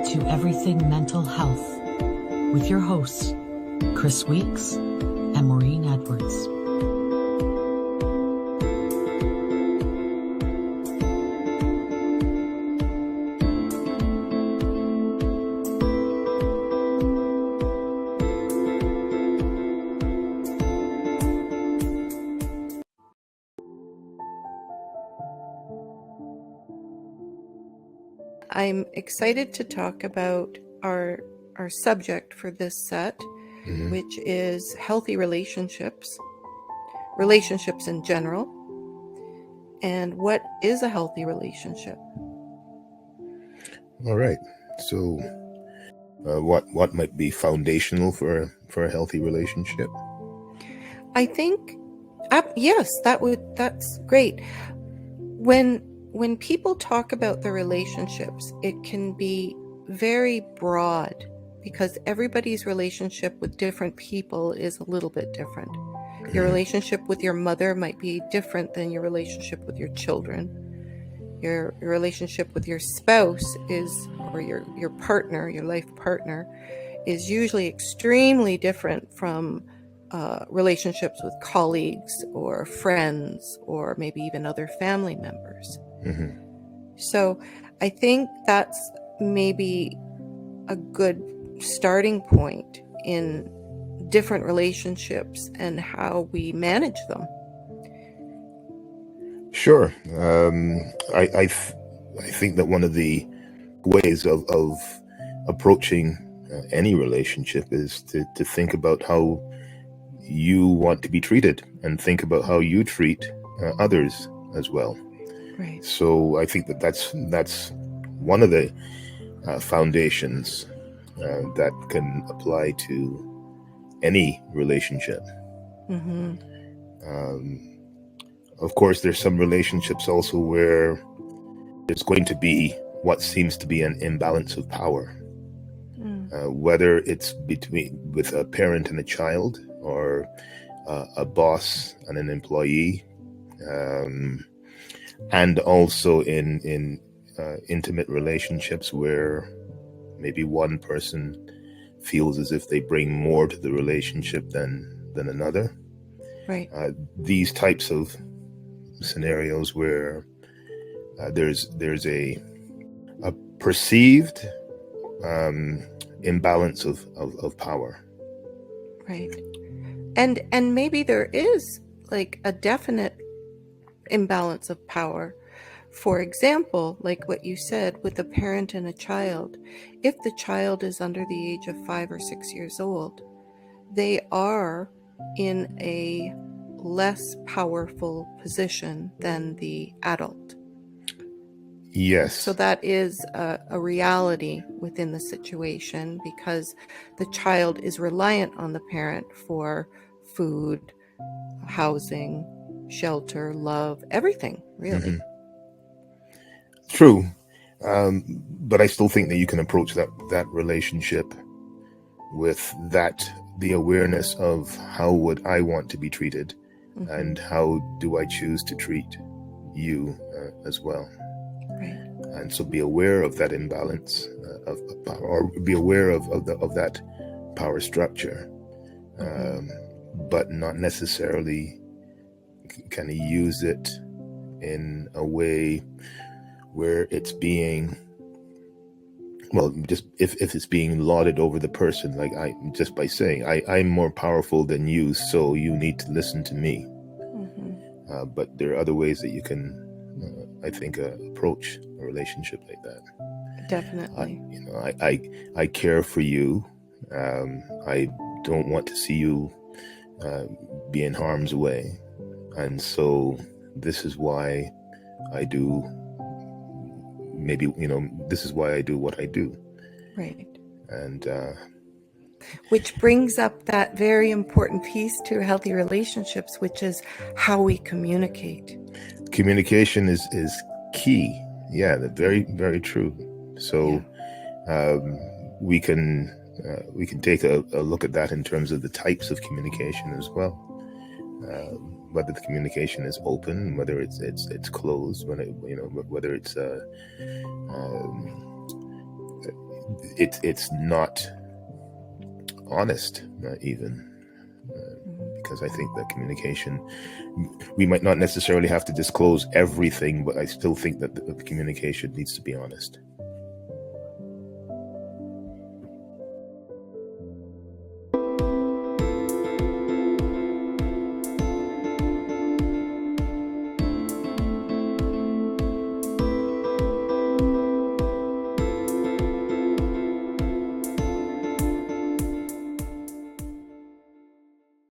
to Everything Mental Health with your hosts, Chris Weeks and Maureen Edwards. I'm excited to talk about our subject for this set, which is healthy relationships in general, and what is a healthy relationship. All right. So, what might be foundational for a healthy relationship? I think, yes, that's great. When people talk about their relationships, it can be very broad because everybody's relationship with different people is a little bit different. Your relationship with your mother might be different than your relationship with your children. Your relationship with your spouse or your partner, your life partner, is usually extremely different from relationships with colleagues or friends or maybe even other family members. So I think that's maybe a good starting point in different relationships and how we manage them. Sure. I think that one of the ways of approaching any relationship is to think about how you want to be treated and think about how you treat others as well. Right. So I think that's one of the foundations that can apply to any relationship. Of course, there's some relationships also where there's going to be what seems to be an imbalance of power, whether it's with a parent and a child, or a boss and an employee, and also in intimate relationships where maybe one person feels as if they bring more to the relationship than another. Right. These types of scenarios where there's a perceived imbalance of power. Right. And maybe there is like a definite imbalance of power. For example, like what you said with a parent and a child, if the child is under the age of 5 or 6 years old, they are in a less powerful position than the adult. Yes. So that is a reality within the situation because the child is reliant on the parent for food, housing, shelter, love, everything, really. True. But I still think that you can approach that relationship with the awareness of how would I want to be treated, and how do I choose to treat you as well. Right. And so be aware of that imbalance of power, or be aware of that power structure, but not necessarily kind of use it in a way where it's being, well, just if it's being lauded over the person, like just by saying I'm more powerful than you, so you need to listen to me. But there are other ways that you can, I think, approach a relationship like that. Definitely. I care for you. I don't want to see you be in harm's way, and so this is why I do. Maybe this is why I do what I do. Right. And which brings up that very important piece to healthy relationships, which is how we communicate. Communication is key. Yeah, very, very true. So we can take a look at that in terms of the types of communication as well. Whether the communication is open, whether it's closed, whether it's it's not honest, even. Because I think that communication, we might not necessarily have to disclose everything, but I still think that the communication needs to be honest.